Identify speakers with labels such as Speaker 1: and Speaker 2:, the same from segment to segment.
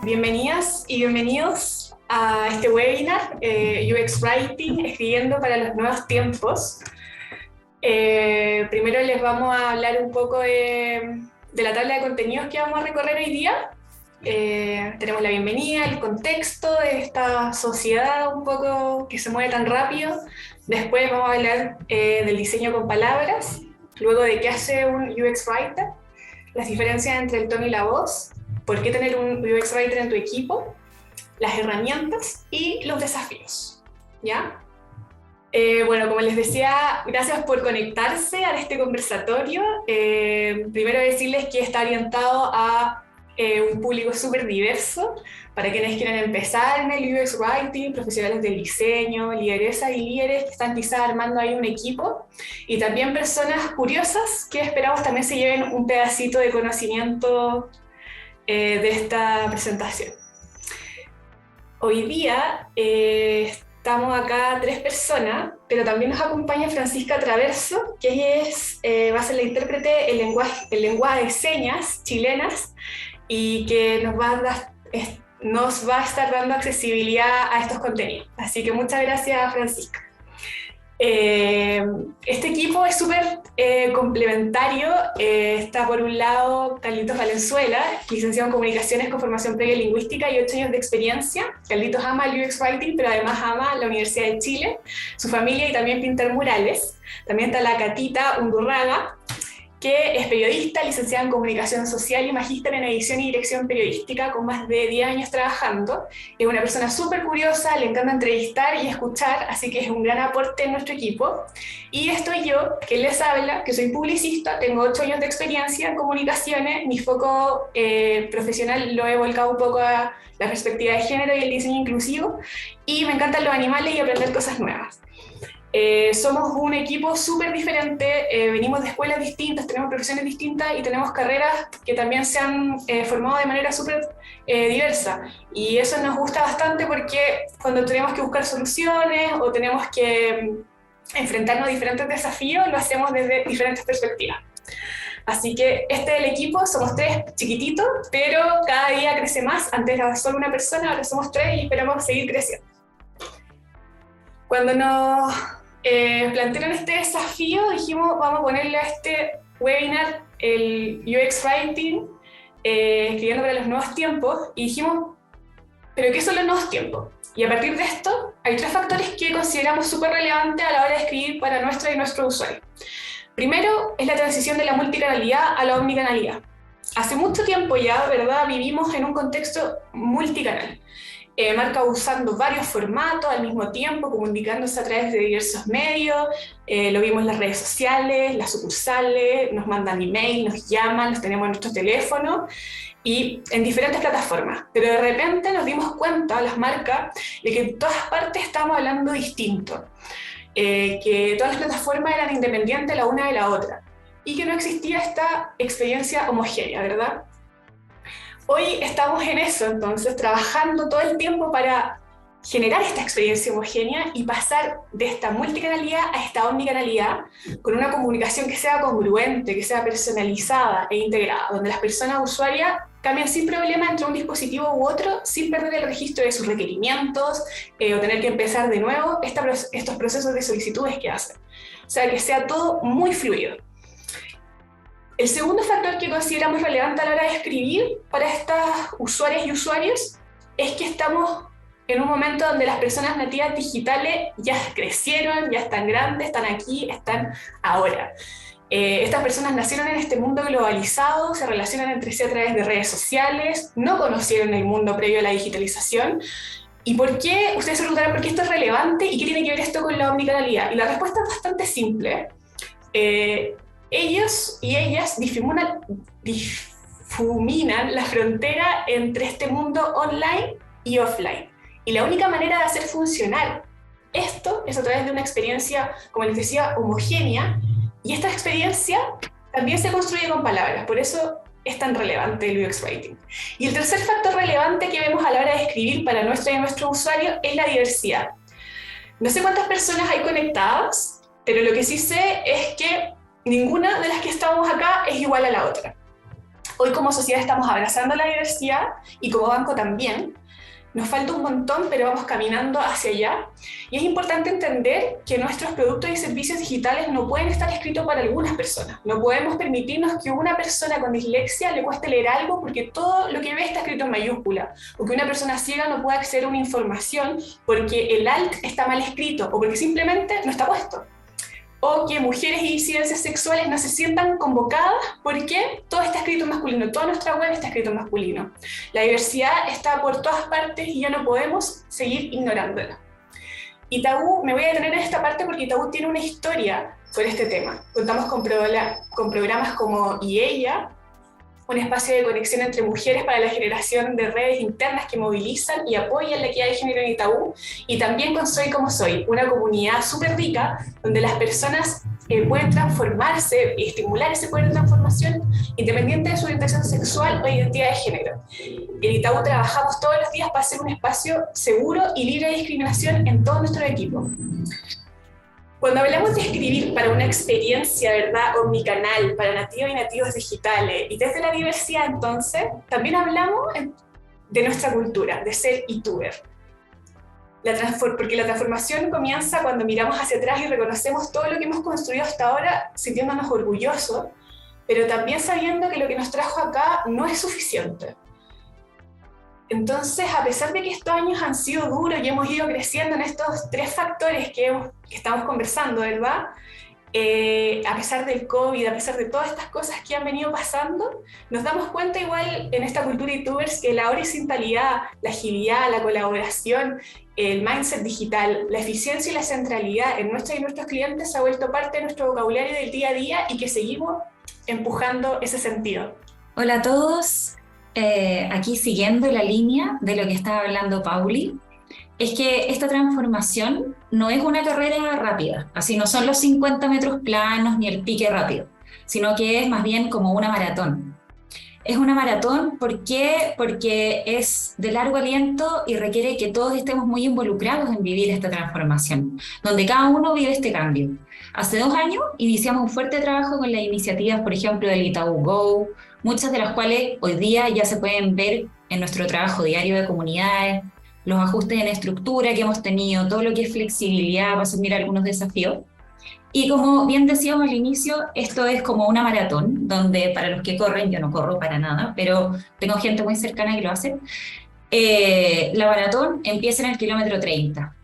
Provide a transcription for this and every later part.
Speaker 1: Bienvenidas y bienvenidos a este webinar UX Writing, escribiendo para los nuevos tiempos. Primero les vamos a hablar un poco de la tabla de contenidos que vamos a recorrer hoy día. Tenemos la bienvenida, el contexto de esta sociedad un poco que se mueve tan rápido. Después vamos a hablar del diseño con palabras, luego de qué hace un UX Writer, las diferencias entre el tono y la voz, por qué tener un UX Writer en tu equipo, las herramientas y los desafíos, ¿ya? Bueno, como les decía, gracias por conectarse a este conversatorio. Primero decirles que está orientado a un público súper diverso, para quienes quieren empezar en el UX Writing, profesionales del diseño, lideresas y líderes que están quizás armando ahí un equipo, y también personas curiosas que esperamos también se lleven un pedacito de conocimiento de esta presentación. Hoy día estamos acá 3 personas, pero también nos acompaña Francisca Traverso, que va a ser la intérprete en lenguaje de señas chilenas y que nos va a estar dando accesibilidad a estos contenidos. Así que muchas gracias, Francisca. Este equipo es súper complementario. Está por un lado Carlitos Valenzuela, licenciado en Comunicaciones con formación previa en Lingüística y 8 años de experiencia. Carlitos ama el UX Writing, pero además ama la Universidad de Chile, su familia y también pintar murales. También está la Catita Undurraga, que es periodista, licenciada en Comunicación Social y magíster en Edición y Dirección Periodística, con más de 10 años trabajando. Es una persona súper curiosa, le encanta entrevistar y escuchar, así que es un gran aporte en nuestro equipo. Y estoy yo, que les habla, que soy publicista, tengo 8 años de experiencia en comunicaciones, mi foco profesional lo he volcado un poco a la perspectiva de género y el diseño inclusivo, y me encantan los animales y aprender cosas nuevas. Somos un equipo súper diferente, venimos de escuelas distintas, tenemos profesiones distintas y tenemos carreras que también se han formado de manera súper diversa. Y eso nos gusta bastante porque cuando tenemos que buscar soluciones o tenemos que enfrentarnos a diferentes desafíos, lo hacemos desde diferentes perspectivas. Así que este es el equipo, somos 3 chiquititos, pero cada día crece más. Antes era solo una persona, ahora somos 3 y esperamos seguir creciendo. Cuando nos plantearon este desafío, dijimos, vamos a ponerle a este webinar el UX Writing, escribiendo para los nuevos tiempos, y dijimos, ¿pero qué son los nuevos tiempos? Y a partir de esto, hay 3 factores que consideramos súper relevantes a la hora de escribir para nuestra y nuestro usuario. Primero, es la transición de la multicanalidad a la omnicanalidad. Hace mucho tiempo ya, ¿verdad?, vivimos en un contexto multicanal. Marca usando varios formatos al mismo tiempo, comunicándose a través de diversos medios. Lo vimos en las redes sociales, las sucursales, nos mandan email, nos llaman, los tenemos en nuestro teléfono y en diferentes plataformas. Pero de repente nos dimos cuenta, las marcas, de que en todas partes estábamos hablando distinto, que todas las plataformas eran independientes la una de la otra y que no existía esta experiencia homogénea, ¿verdad? Hoy estamos en eso, entonces, trabajando todo el tiempo para generar esta experiencia homogénea y pasar de esta multicanalidad a esta omnicanalidad con una comunicación que sea congruente, que sea personalizada e integrada, donde las personas usuarias cambien sin problema entre un dispositivo u otro, sin perder el registro de sus requerimientos o tener que empezar de nuevo estos procesos de solicitudes que hacen. O sea, que sea todo muy fluido. El segundo factor que consideramos relevante a la hora de escribir para estas usuarias y usuarios es que estamos en un momento donde las personas nativas digitales ya crecieron, ya están grandes, están aquí, están ahora. Estas personas nacieron en este mundo globalizado, se relacionan entre sí a través de redes sociales, no conocieron el mundo previo a la digitalización. ¿Y por qué? Ustedes se preguntarán por qué esto es relevante y qué tiene que ver esto con la omnicanalidad. Y la respuesta es bastante simple. Ellos y ellas difuminan la frontera entre este mundo online y offline. Y la única manera de hacer funcionar esto es a través de una experiencia, como les decía, homogénea, y esta experiencia también se construye con palabras, por eso es tan relevante el UX Writing. Y el tercer factor relevante que vemos a la hora de escribir para nuestra y nuestro usuario es la diversidad. No sé cuántas personas hay conectadas, pero lo que sí sé es que ninguna de las que estamos acá es igual a la otra. Hoy como sociedad estamos abrazando la diversidad y como banco también. Nos falta un montón, pero vamos caminando hacia allá. Y es importante entender que nuestros productos y servicios digitales no pueden estar escritos para algunas personas. No podemos permitirnos que una persona con dislexia le cueste leer algo porque todo lo que ve está escrito en mayúscula. O que una persona ciega no pueda acceder a una información porque el alt está mal escrito o porque simplemente no está puesto. O que mujeres y disidencias sexuales no se sientan convocadas porque todo está escrito en masculino, toda nuestra web está escrito en masculino. La diversidad está por todas partes y ya no podemos seguir ignorándola. Itaú, me voy a detener en esta parte porque Itaú tiene una historia sobre este tema. Contamos con programas como IEIA, un espacio de conexión entre mujeres para la generación de redes internas que movilizan y apoyan la equidad de género en Itaú, y también con Soy Como Soy, una comunidad súper rica donde las personas pueden transformarse y estimular ese poder de transformación independiente de su orientación sexual o identidad de género. En Itaú trabajamos todos los días para hacer un espacio seguro y libre de discriminación en todo nuestro equipo. Cuando hablamos de escribir para una experiencia, ¿verdad?, omnicanal, para nativos y nativos digitales, y desde la diversidad, entonces, también hablamos de nuestra cultura, de ser ituber. Porque la transformación comienza cuando miramos hacia atrás y reconocemos todo lo que hemos construido hasta ahora, sintiéndonos orgullosos, pero también sabiendo que lo que nos trajo acá no es suficiente. Entonces, a pesar de que estos años han sido duros y hemos ido creciendo en estos 3 factores que estamos conversando, ¿verdad? A pesar del COVID, a pesar de todas estas cosas que han venido pasando, nos damos cuenta igual en esta cultura youtubers que la horizontalidad, la agilidad, la colaboración, el mindset digital, la eficiencia y la centralidad en nuestra y nuestros clientes se ha vuelto parte de nuestro vocabulario del día a día y que seguimos empujando ese sentido.
Speaker 2: Hola a todos. Aquí siguiendo la línea de lo que estaba hablando Pauli, es que esta transformación no es una carrera rápida, así no son los 50 metros planos ni el pique rápido, sino que es más bien como una maratón. Es una maratón porque es de largo aliento y requiere que todos estemos muy involucrados en vivir esta transformación, donde cada uno vive este cambio. Hace 2 años iniciamos un fuerte trabajo con las iniciativas, por ejemplo, del Itaú Go, muchas de las cuales hoy día ya se pueden ver en nuestro trabajo diario de comunidades, los ajustes en estructura que hemos tenido, todo lo que es flexibilidad para asumir algunos desafíos. Y como bien decíamos al inicio, esto es como una maratón, donde para los que corren, yo no corro para nada, pero tengo gente muy cercana que lo hace, la maratón empieza en el kilómetro 30.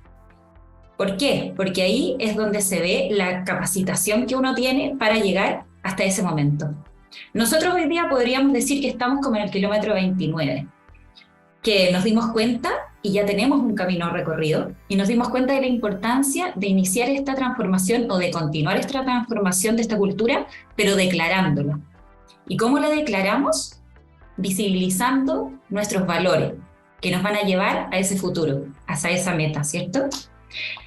Speaker 2: ¿Por qué? Porque ahí es donde se ve la capacitación que uno tiene para llegar hasta ese momento. Nosotros hoy día podríamos decir que estamos como en el kilómetro 29, que nos dimos cuenta y ya tenemos un camino recorrido, y nos dimos cuenta de la importancia de iniciar esta transformación o de continuar esta transformación de esta cultura, pero declarándola. ¿Y cómo la declaramos? Visibilizando nuestros valores, que nos van a llevar a ese futuro, hacia esa meta, ¿cierto?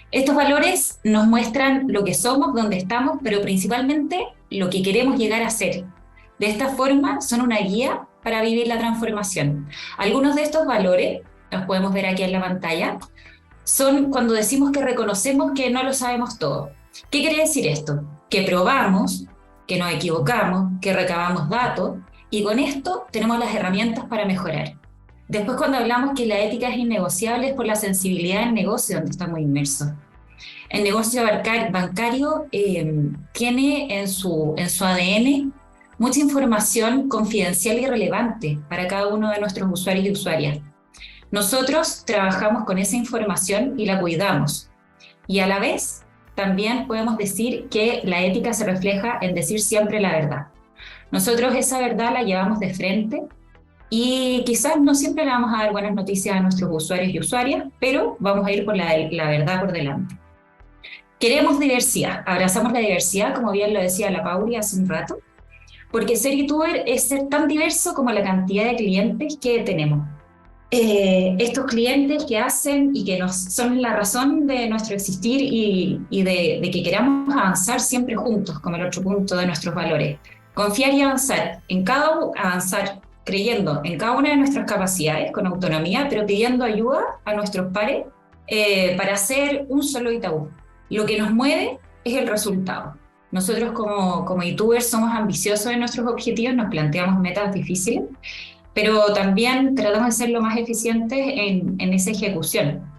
Speaker 2: Estos valores nos muestran lo que somos, dónde estamos, pero principalmente lo que queremos llegar a ser. De esta forma, son una guía para vivir la transformación. Algunos de estos valores, los podemos ver aquí en la pantalla, son cuando decimos que reconocemos que no lo sabemos todo. ¿Qué quiere decir esto? Que probamos, que nos equivocamos, que recabamos datos, y con esto tenemos las herramientas para mejorar. Después, cuando hablamos que la ética es innegociable, es por la sensibilidad del negocio donde estamos inmersos. El negocio bancario tiene en su ADN mucha información confidencial y relevante para cada uno de nuestros usuarios y usuarias. Nosotros trabajamos con esa información y la cuidamos. Y a la vez, también podemos decir que la ética se refleja en decir siempre la verdad. Nosotros esa verdad la llevamos de frente y quizás no siempre le vamos a dar buenas noticias a nuestros usuarios y usuarias, pero vamos a ir por la verdad por delante. Queremos diversidad, abrazamos la diversidad, como bien lo decía la Pauli hace un rato, porque ser youtuber es ser tan diverso como la cantidad de clientes que tenemos. Estos clientes que hacen y que son la razón de nuestro existir y de que queramos avanzar siempre juntos, como el otro punto de nuestros valores. Confiar y avanzar, avanzar creyendo en cada una de nuestras capacidades, con autonomía, pero pidiendo ayuda a nuestros pares para hacer un solo Itaú. Lo que nos mueve es el resultado. Nosotros como youtubers somos ambiciosos en nuestros objetivos, nos planteamos metas difíciles, pero también tratamos de ser lo más eficientes en esa ejecución,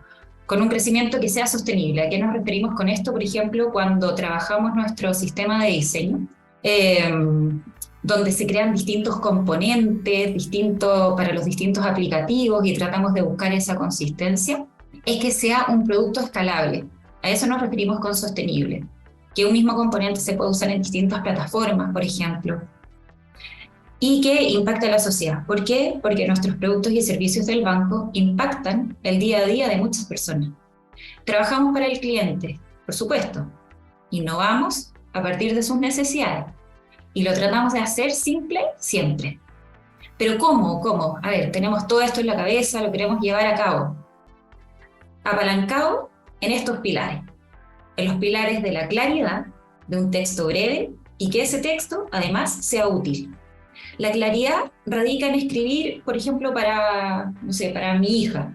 Speaker 2: con un crecimiento que sea sostenible. ¿A qué nos referimos con esto? Por ejemplo, cuando trabajamos nuestro sistema de diseño, eh, donde se crean distintos componentes distintos para los distintos aplicativos y tratamos de buscar esa consistencia, es que sea un producto escalable. A eso nos referimos con sostenible, que un mismo componente se puede usar en distintas plataformas, por ejemplo, y que impacta a la sociedad. ¿Por qué? Porque nuestros productos y servicios del banco impactan el día a día de muchas personas. Trabajamos para el cliente, por supuesto. Innovamos a partir de sus necesidades y lo tratamos de hacer simple siempre. Pero ¿cómo? ¿Cómo? A ver, tenemos todo esto en la cabeza, lo queremos llevar a cabo. Apalancado en estos pilares. En los pilares de la claridad, de un texto breve y que ese texto además sea útil. La claridad radica en escribir, por ejemplo, para mi hija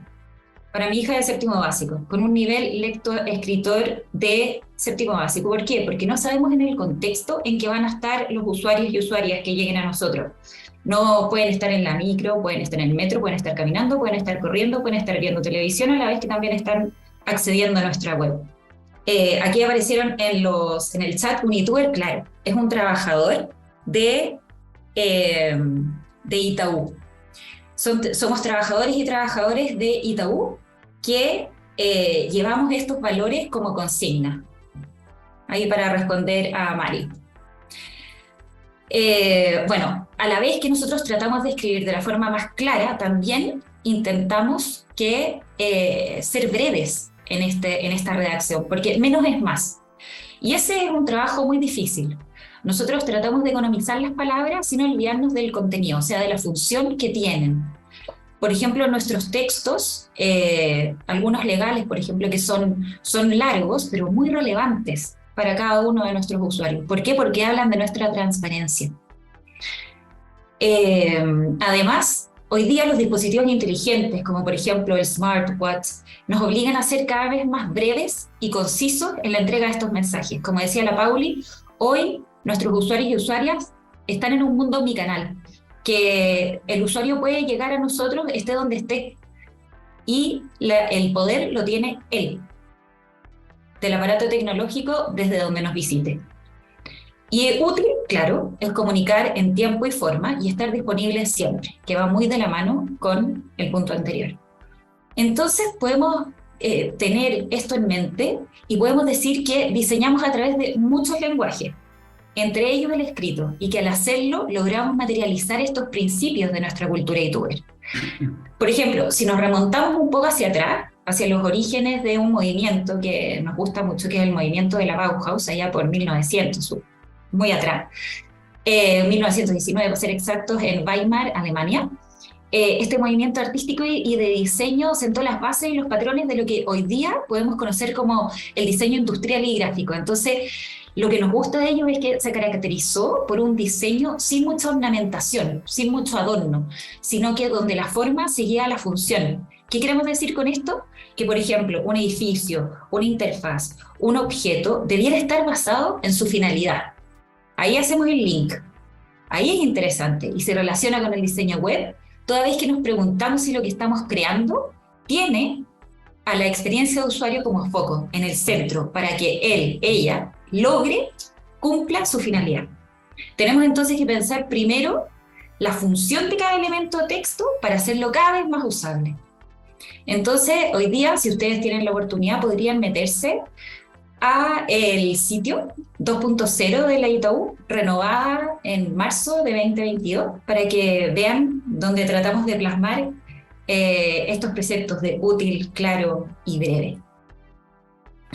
Speaker 2: de séptimo básico, con un nivel lector-escritor de séptimo básico. ¿Por qué? Porque no sabemos en el contexto en que van a estar los usuarios y usuarias que lleguen a nosotros. No pueden estar en la micro, pueden estar en el metro, pueden estar caminando, pueden estar corriendo, pueden estar viendo televisión a la vez que también están accediendo a nuestra web. Aquí aparecieron en el chat un youtuber, claro, es un trabajador de Itaú. Somos trabajadores y trabajadores de Itaú que llevamos estos valores como consigna. Ahí para responder a Mari. Bueno, a la vez que nosotros tratamos de escribir de la forma más clara, también intentamos ser breves en esta redacción, porque menos es más. Y ese es un trabajo muy difícil. Nosotros tratamos de economizar las palabras sin olvidarnos del contenido, o sea, de la función que tienen. Por ejemplo, nuestros textos, algunos legales, por ejemplo, que son largos, pero muy relevantes para cada uno de nuestros usuarios. ¿Por qué? Porque hablan de nuestra transparencia. Además, hoy día los dispositivos inteligentes, como por ejemplo el smartwatch, nos obligan a ser cada vez más breves y concisos en la entrega de estos mensajes. Como decía la Pauli, hoy nuestros usuarios y usuarias están en un mundo omnicanal, que el usuario puede llegar a nosotros esté donde esté, y el poder lo tiene él, del aparato tecnológico desde donde nos visite. Y es útil, claro, es comunicar en tiempo y forma y estar disponible siempre, que va muy de la mano con el punto anterior. Entonces podemos tener esto en mente y podemos decir que diseñamos a través de muchos lenguajes, entre ellos el escrito, y que al hacerlo logramos materializar estos principios de nuestra cultura youtuber. Por ejemplo, si nos remontamos un poco hacia atrás, hacia los orígenes de un movimiento que nos gusta mucho, que es el movimiento de la Bauhaus, allá por 1900, muy atrás, 1919 para ser exactos, en Weimar, Alemania. Este movimiento artístico y de diseño sentó las bases y los patrones de lo que hoy día podemos conocer como el diseño industrial y gráfico. Entonces, lo que nos gusta de ellos es que se caracterizó por un diseño sin mucha ornamentación, sin mucho adorno, sino que donde la forma seguía la función. ¿Qué queremos decir con esto? Que, por ejemplo, un edificio, una interfaz, un objeto debiera estar basado en su finalidad. Ahí hacemos el link. Ahí es interesante y se relaciona con el diseño web, toda vez que nos preguntamos si lo que estamos creando tiene a la experiencia de usuario como foco, en el centro, para que él, ella, cumpla su finalidad. Tenemos entonces que pensar primero la función de cada elemento de texto para hacerlo cada vez más usable. Entonces, hoy día, si ustedes tienen la oportunidad, podrían meterse a el sitio 2.0 de la Itaú, renovada en marzo de 2022, para que vean donde tratamos de plasmar estos preceptos de útil, claro y breve.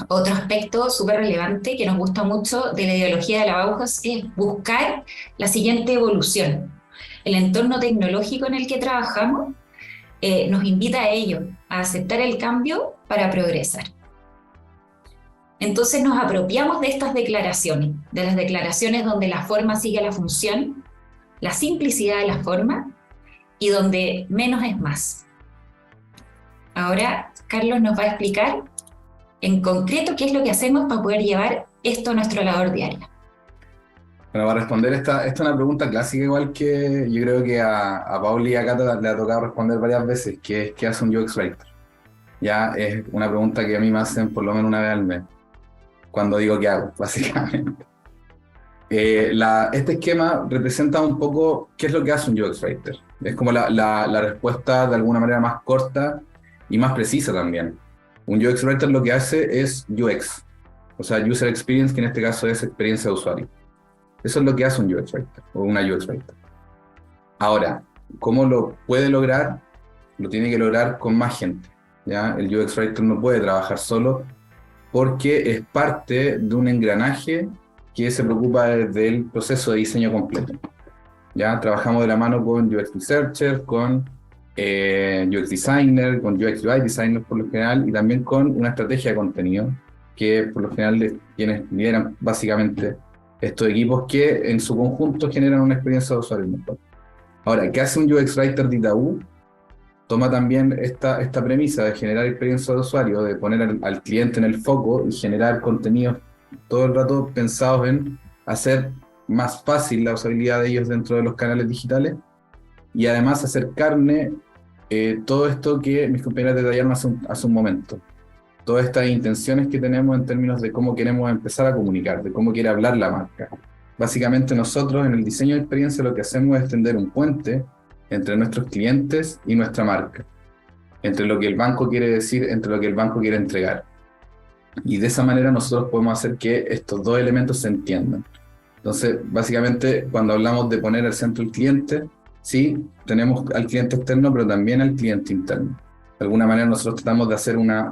Speaker 2: Otro aspecto súper relevante que nos gusta mucho de la ideología de la Bauhaus es buscar la siguiente evolución. El entorno tecnológico en el que trabajamos nos invita a ello, a aceptar el cambio para progresar. Entonces nos apropiamos de estas declaraciones, de las declaraciones donde la forma sigue a la función, la simplicidad de la forma y donde menos es más. Ahora Carlos nos va a explicar en concreto qué es lo que hacemos para poder llevar esto a nuestra labor diaria.
Speaker 3: Bueno, para responder esta es una pregunta clásica, igual que yo creo que a Pauli y a Cata le ha tocado responder varias veces, que es ¿qué hace un UX Writer? Ya es una pregunta que a mí me hacen por lo menos una vez al mes, cuando digo qué hago, básicamente. Este esquema representa un poco qué es lo que hace un UX Writer. Es como la respuesta de alguna manera más corta y más precisa también. Un UX Writer lo que hace es UX, o sea, User Experience, que en este caso es experiencia de usuario. Eso es lo que hace un UX Writer o una UX Writer. Ahora, ¿cómo lo puede lograr? Lo tiene que lograr con más gente, ¿ya? El UX Writer no puede trabajar solo porque es parte de un engranaje que se preocupa del proceso de diseño completo. ¿Ya? Trabajamos de la mano con UX Researcher, con UX Designer, con UX UI Designer por lo general, y también con una estrategia de contenido, que por lo general quienes lideran básicamente estos equipos que en su conjunto generan una experiencia de usuario mejor. Ahora, ¿qué hace un UX Writer de Itaú? Toma también esta premisa de generar experiencia de usuario, de poner al cliente en el foco y generar contenidos todo el rato pensados en hacer más fácil la usabilidad de ellos dentro de los canales digitales y además hacer carne todo esto que mis compañeras detallaron hace un momento. Todas estas intenciones que tenemos en términos de cómo queremos empezar a comunicar, de cómo quiere hablar la marca. Básicamente nosotros en el diseño de experiencia lo que hacemos es tender un puente entre nuestros clientes y nuestra marca, entre lo que el banco quiere decir, entre lo que el banco quiere entregar. Y de esa manera nosotros podemos hacer que estos dos elementos se entiendan. Entonces, básicamente, cuando hablamos de poner al centro el cliente, sí, tenemos al cliente externo, pero también al cliente interno. De alguna manera nosotros tratamos de hacer una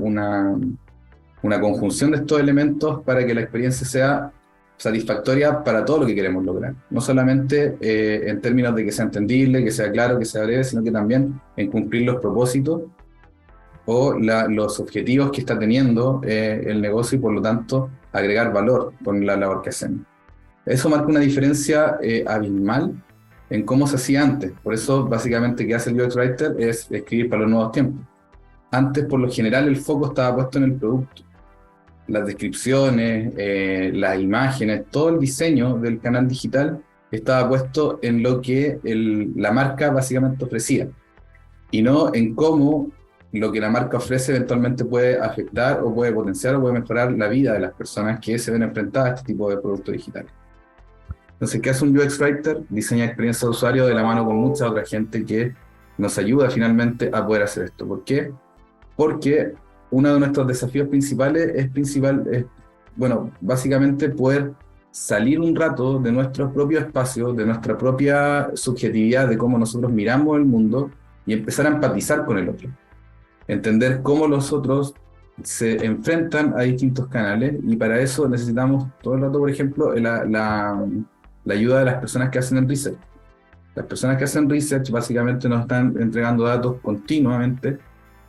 Speaker 3: conjunción de estos elementos para que la experiencia sea satisfactoria para todo lo que queremos lograr. No solamente en términos de que sea entendible, que sea claro, que sea breve, sino que también en cumplir los propósitos o los objetivos que está teniendo el negocio y por lo tanto agregar valor con la labor que hacemos. Eso marca una diferencia abismal en cómo se hacía antes. Por eso básicamente que hace el UX Writer es escribir para los nuevos tiempos. Antes por lo general el foco estaba puesto en el producto. Las descripciones, las imágenes, todo el diseño del canal digital estaba puesto en lo que la marca básicamente ofrecía y no en cómo lo que la marca ofrece eventualmente puede afectar o puede potenciar o puede mejorar la vida de las personas que se ven enfrentadas a este tipo de productos digitales. Entonces, ¿qué hace un UX Writer? Diseña experiencia de usuario de la mano con mucha otra gente que nos ayuda finalmente a poder hacer esto. ¿Por qué? Porque uno de nuestros desafíos principales es básicamente poder salir un rato de nuestro propio espacio, de nuestra propia subjetividad, de cómo nosotros miramos el mundo y empezar a empatizar con el otro. Entender cómo los otros se enfrentan a distintos canales y para eso necesitamos todo el rato, por ejemplo, la ayuda de las personas que hacen el research. Las personas que hacen research básicamente nos están entregando datos continuamente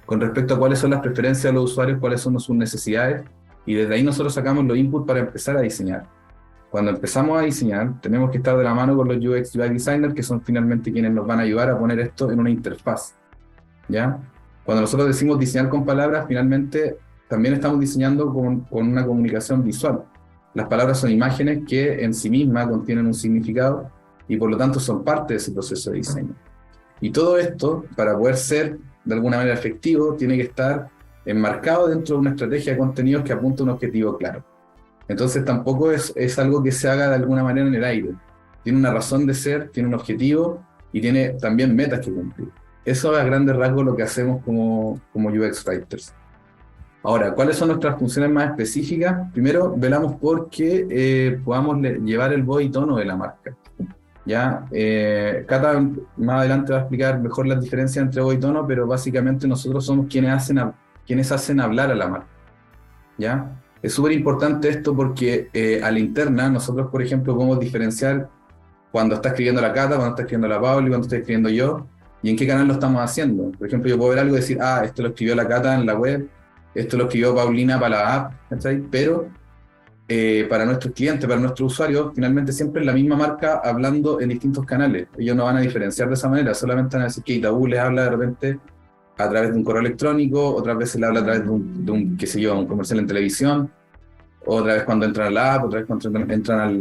Speaker 3: con respecto a cuáles son las preferencias de los usuarios, cuáles son sus necesidades, y desde ahí nosotros sacamos los inputs para empezar a diseñar. Cuando empezamos a diseñar, tenemos que estar de la mano con los UX UI designers, que son finalmente quienes nos van a ayudar a poner esto en una interfaz, ¿ya? Cuando nosotros decimos diseñar con palabras, finalmente también estamos diseñando con una comunicación visual. Las palabras son imágenes que en sí mismas contienen un significado y por lo tanto son parte de ese proceso de diseño. Y todo esto, para poder ser de alguna manera efectivo, tiene que estar enmarcado dentro de una estrategia de contenidos que apunta a un objetivo claro. Entonces tampoco es algo que se haga de alguna manera en el aire. Tiene una razón de ser, tiene un objetivo y tiene también metas que cumplir. Eso es a grandes rasgos lo que hacemos como UX Writers. Ahora, ¿cuáles son nuestras funciones más específicas? Primero, velamos por que podamos llevar el voz y tono de la marca. ¿Ya? Cata más adelante va a explicar mejor las diferencias entre voz y tono, pero básicamente nosotros somos quienes hacen hablar a la marca. ¿Ya? Es súper importante esto porque a la interna nosotros, por ejemplo, podemos diferenciar cuando está escribiendo la Cata, cuando está escribiendo la Pauli, cuando estoy escribiendo yo, y en qué canal lo estamos haciendo. Por ejemplo, yo puedo ver algo y decir, esto lo escribió la Cata en la web, esto lo escribió Paulina para la app, ¿sabes? Pero para nuestros clientes, para nuestros usuarios, finalmente siempre es la misma marca hablando en distintos canales. Ellos no van a diferenciar de esa manera, solamente van a decir que Itaú les habla de repente a través de un correo electrónico, otras veces le habla a través de un qué sé yo, un comercial en televisión, otra vez cuando entran a la app, otra vez cuando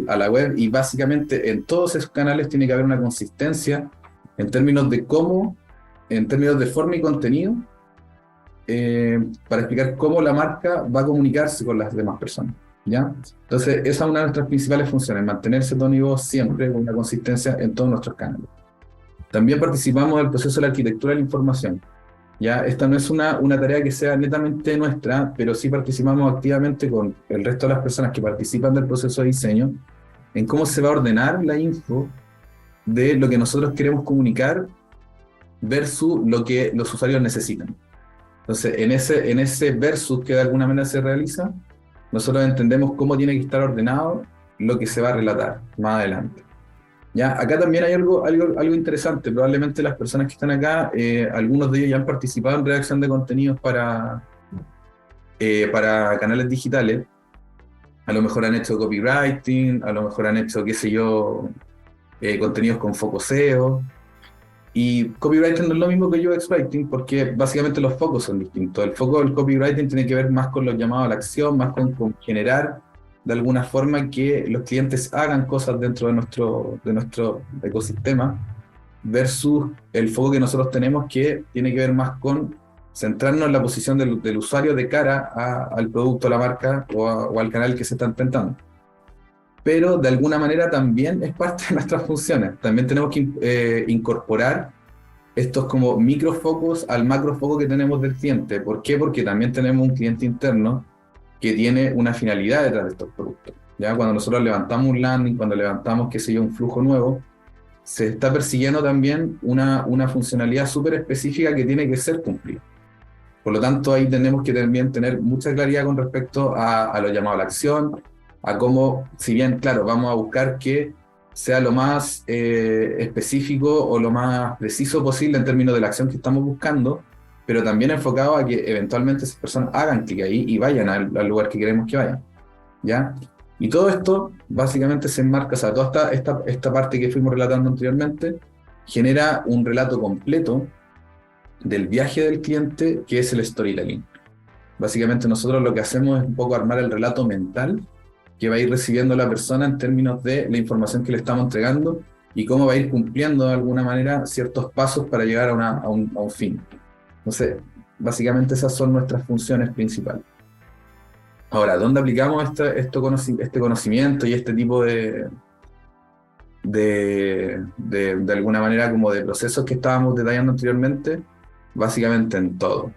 Speaker 3: a la web, y básicamente en todos esos canales tiene que haber una consistencia en términos de cómo, en términos de forma y contenido, para explicar cómo la marca va a comunicarse con las demás personas, ¿ya? Entonces, esa es una de nuestras principales funciones, mantenerse tono y voz siempre con una consistencia en todos nuestros canales. También participamos del proceso de la arquitectura de la información, ¿ya? Esta no es una tarea que sea netamente nuestra, pero sí participamos activamente con el resto de las personas que participan del proceso de diseño en cómo se va a ordenar la info de lo que nosotros queremos comunicar versus lo que los usuarios necesitan. Entonces, en ese versus que de alguna manera se realiza, nosotros entendemos cómo tiene que estar ordenado lo que se va a relatar más adelante. Ya, acá también hay algo interesante. Probablemente las personas que están acá, algunos de ellos ya han participado en redacción de contenidos para canales digitales. A lo mejor han hecho copywriting, a lo mejor han hecho, qué sé yo, contenidos con foco SEO. Y copywriting no es lo mismo que UX writing, porque básicamente los focos son distintos. El foco del copywriting tiene que ver más con los llamados a la acción, más con generar de alguna forma que los clientes hagan cosas dentro de nuestro ecosistema, versus el foco que nosotros tenemos, que tiene que ver más con centrarnos en la posición del usuario de cara al producto, a la marca o al canal que se está intentando. Pero de alguna manera también es parte de nuestras funciones. También tenemos que incorporar estos como microfocos al macrofoco que tenemos del cliente. ¿Por qué? Porque también tenemos un cliente interno que tiene una finalidad detrás de estos productos. ¿Ya? Cuando nosotros levantamos un landing, cuando levantamos, qué sé yo, un flujo nuevo, se está persiguiendo también una funcionalidad súper específica que tiene que ser cumplida. Por lo tanto, ahí tenemos que también tener mucha claridad con respecto a lo llamado a la acción, a cómo, si bien, claro, vamos a buscar que sea lo más específico o lo más preciso posible en términos de la acción que estamos buscando, pero también enfocado a que eventualmente esas personas hagan clic ahí y vayan al lugar que queremos que vayan, ¿ya? Y todo esto básicamente se enmarca, o sea, toda esta parte que fuimos relatando anteriormente genera un relato completo del viaje del cliente, que es el storytelling. Básicamente nosotros lo que hacemos es un poco armar el relato mental que va a ir recibiendo la persona en términos de la información que le estamos entregando y cómo va a ir cumpliendo de alguna manera ciertos pasos para llegar a un fin. Entonces, básicamente esas son nuestras funciones principales. Ahora, ¿dónde aplicamos este conocimiento y este tipo de alguna manera como de procesos que estábamos detallando anteriormente? Básicamente en todo.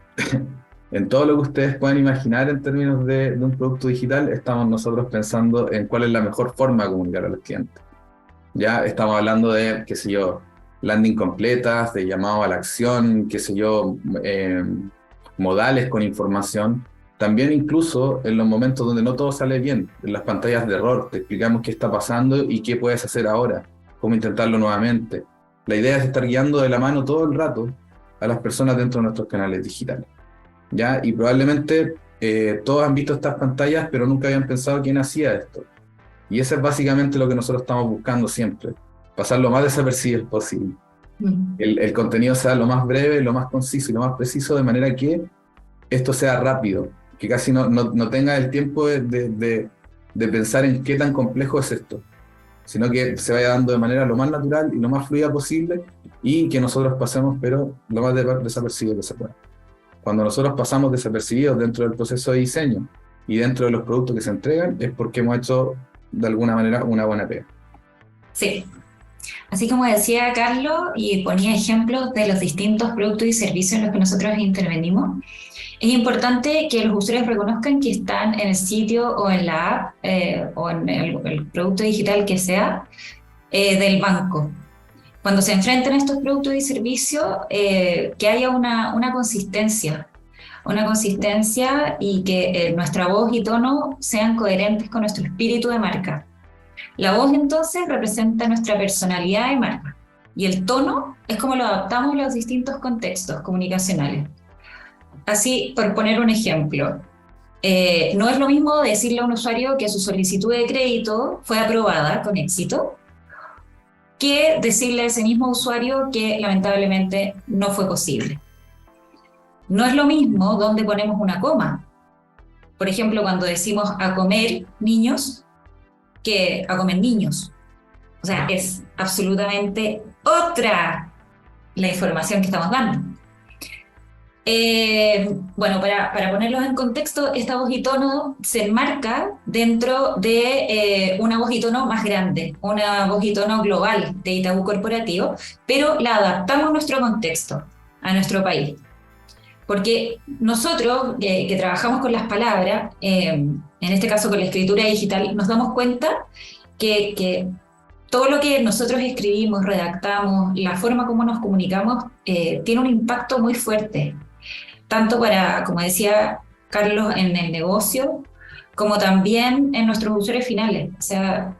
Speaker 3: En todo lo que ustedes puedan imaginar en términos de un producto digital, estamos nosotros pensando en cuál es la mejor forma de comunicar a los clientes. Ya estamos hablando de, qué sé yo, landing completas, de llamado a la acción, qué sé yo, modales con información. También incluso en los momentos donde no todo sale bien, en las pantallas de error, te explicamos qué está pasando y qué puedes hacer ahora, cómo intentarlo nuevamente. La idea es estar guiando de la mano todo el rato a las personas dentro de nuestros canales digitales. ¿Ya? Y probablemente todos han visto estas pantallas, pero nunca habían pensado quién hacía esto. Y eso es básicamente lo que nosotros estamos buscando siempre, pasar lo más desapercibido posible. El contenido sea lo más breve, lo más conciso y lo más preciso, de manera que esto sea rápido, que casi no tenga el tiempo de pensar en qué tan complejo es esto, sino que se vaya dando de manera lo más natural y lo más fluida posible, y que nosotros pasemos, pero lo más desapercibido que se pueda. Cuando nosotros pasamos desapercibidos dentro del proceso de diseño y dentro de los productos que se entregan, es porque hemos hecho de alguna manera una buena pega.
Speaker 2: Sí. Así como decía Carlos y ponía ejemplos de los distintos productos y servicios en los que nosotros intervenimos, es importante que los usuarios reconozcan que están en el sitio o en la app o en el producto digital que sea del banco. Cuando se enfrenten a estos productos y servicios, que haya una consistencia y que nuestra voz y tono sean coherentes con nuestro espíritu de marca. La voz entonces representa nuestra personalidad de marca y el tono es como lo adaptamos a los distintos contextos comunicacionales. Así, por poner un ejemplo, no es lo mismo decirle a un usuario que su solicitud de crédito fue aprobada con éxito, que decirle a ese mismo usuario que lamentablemente no fue posible. No es lo mismo dónde ponemos una coma. Por ejemplo, cuando decimos a comer niños, que a comer niños. O sea, es absolutamente otra la información que estamos dando. Bueno, para ponerlos en contexto, esta voz y tono se enmarca dentro de una voz y tono más grande, una voz y tono global de Itaú Corporativo, pero la adaptamos a nuestro contexto, a nuestro país. Porque nosotros, que trabajamos con las palabras, en este caso con la escritura digital, nos damos cuenta que todo lo que nosotros escribimos, redactamos, la forma como nos comunicamos, tiene un impacto muy fuerte, tanto para, como decía Carlos, en el negocio, como también en nuestros usuarios finales. O sea,